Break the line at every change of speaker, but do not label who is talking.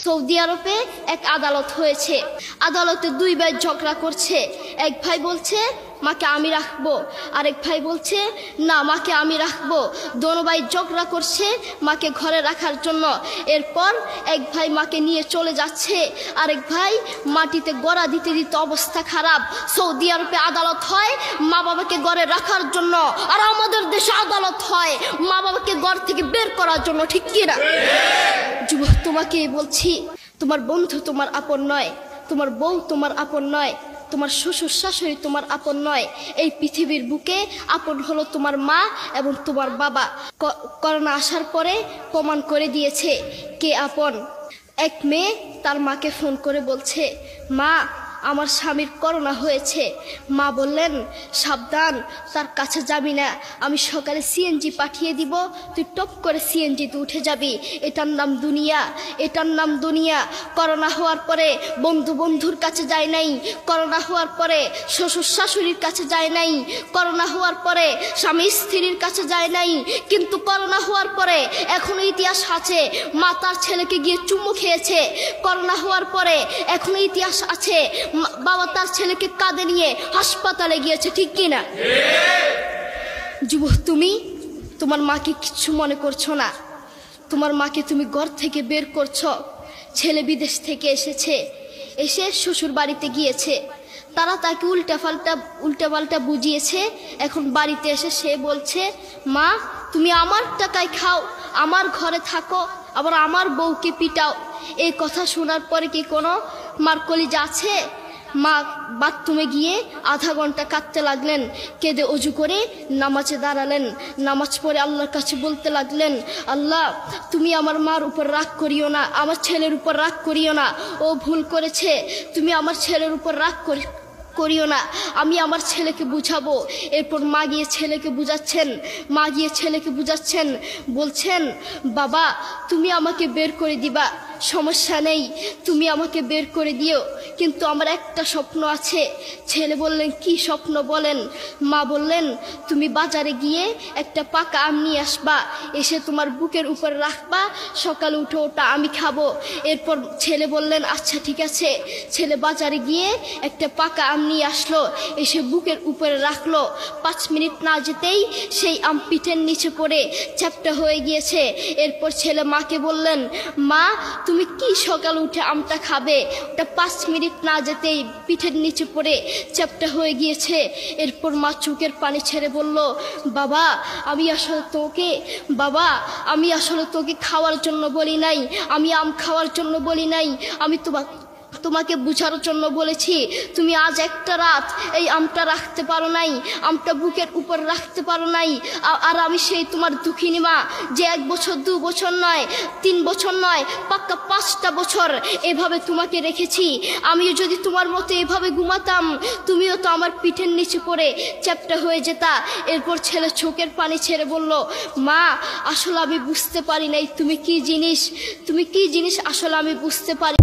Saudi আরবে এক আদালত হয়েছে। আদালতে দুই ভাই ঝগড়া করছে। এক ভাই বলছে মাকে আমি রাখবো, আরেক ভাই বলছে না মাকে আমি রাখবো। দোনো ভাই ঝগড়া করছে মাকে ঘরে রাখার জন্য। এরপর এক ভাই মাকে নিয়ে চলে যাচ্ছে, আরেক ভাই মাটিতে গড়া দিতে দিতে অবস্থা খারাপ। সৌদি আরবে আদালত হয় মা বাবাকে ঘরে রাখার জন্য, আর আমাদের দেশে আদালত হয় মা বাবাকে ঘর থেকে বের করার জন্য, ঠিক কিনা? যুবক, তোমাকে বলছি, তোমার বন্ধু তোমার আপন নয়, তোমার বউ তোমার আপন নয়, তোমার শ্বশুর শাশুড়ি তোমার আপন নয়। এই পৃথিবীর বুকে আপন হলো তোমার মা এবং তোমার বাবা। করোনা আসার পরে প্রমাণ করে দিয়েছে কে আপন। এক মেয়ে তার মাকে ফোন করে বলছে, মা আমার স্বামীর করোনা হয়েছে। মা বললেন সাবধান, তার কাছে যাবি না, আমি সকালে সিএনজি পাঠিয়ে দিব, তুই টপ করে সিএনজিতে উঠে যাবি। এটার নাম দুনিয়া, এটার নাম দুনিয়া। করোনা হওয়ার পরে বন্ধুর কাছে যায় নাই, করোনা হওয়ার পরে শ্বশুর শাশুড়ির কাছে যায় নাই, করোনা হওয়ার পরে স্বামী স্ত্রীর কাছে যায় নাই, কিন্তু করোনা হওয়ার পরে এখনো ইতিহাস আছে মা তার ছেলেকে গিয়ে চুমু খেয়েছে। করোনা হওয়ার পরে এখনো ইতিহাস আছে বাবা তার ছেলেকে কাঁধে নিয়ে হাসপাতালে গিয়েছে, ঠিক কিনা? যুবক, তুমি তোমার মাকে কিচ্ছু মনে করছো না। তোমার মাকে তুমি ঘর থেকে বের করছো। ছেলে বিদেশ থেকে এসেছে, এসে শ্বশুর বাড়িতে গিয়েছে, তারা তাকে উল্টাপাল্টা বুঝিয়েছে। এখন বাড়িতে এসে সে বলছে, মা তুমি আমার টাকায় খাও, আমার ঘরে থাকো, আবার আমার বউকে পিটাও। এই কথা শোনার পরে কি কোনো মার কলিজা আছে? মা বাথরুমে গিয়ে আধা ঘন্টা কাঁদতে লাগলেন, কেঁদে অজু করে নামাজে দাঁড়ালেন। নামাজ পড়ে আল্লাহর কাছে বলতে লাগলেন, আল্লাহ তুমি আমার মার উপর রাগ করিও না, আমার ছেলের উপর রাগ করিও না, ও ভুল করেছে, তুমি আমার ছেলের উপর রাগ করিও না, আমি আমার ছেলেকে বুঝাবো। এরপর মা গিয়ে ছেলেকে বুঝাচ্ছেন, বলছেন বাবা তুমি আমাকে বের করে দিবা, সমস্যা নেই, তুমি আমাকে বের করে দিও, কিন্তু আমার একটা স্বপ্ন আছে। ছেলে বললেন কি স্বপ্ন বলেন? মা বললেন তুমি বাজারে গিয়ে একটা পাকা আম নিয়ে আসবা, এসে তোমার বুকের উপর রাখবা, সকালে উঠে ওটা আমি খাবো। এরপর ছেলে বললেন আচ্ছা ঠিক আছে। ছেলে বাজারে গিয়ে একটা পাকা আম নিয়ে আসলো, এসে বুকের উপরে রাখলো। 5 মিনিট না যেতেই সেই আম পিঠের নিচে পড়ে চ্যাপ্টা হয়ে গিয়েছে। এরপর ছেলে মাকে বললেন, মা তুমি কি সকালে উঠে আমটা খাবে? ওটা 5 মিনিট না যেতেই পিঠের নিচে পড়ে চ্যাপ্টা হয়ে গিয়েছে। এরপর মা চোখের পানি ছেড়ে বলল, বাবা আমি আসলে তোকে খাওয়ার জন্য বলি নাই, আমি আম খাওয়ার জন্য বলি নাই, আমি তোমাকে বুঝার জন্য বলেছি। তুমি আজ একটা রাত এই আমটা রাখতে পারো নাই, আমটা বুকের উপর রাখতে পারো নাই, আর আমি সেই তোমার দুঃখিনী মা যে 1 বছর 2 বছর নয় 3 বছর নয় পাক্কা 5টা বছর এভাবে তোমাকে রেখেছি। আমিও যদি তোমার মতো এভাবে ঘুমাতাম, তুমিও তো আমার পিঠের নিচে পড়ে চ্যাপ্টা হয়ে যেতা। এরপর ছেলে চোখের পানি ছেড়ে বলল, মা আসলে আমি বুঝতে পারি নাই তুমি কি জিনিস আসলে আমি বুঝতে পারি।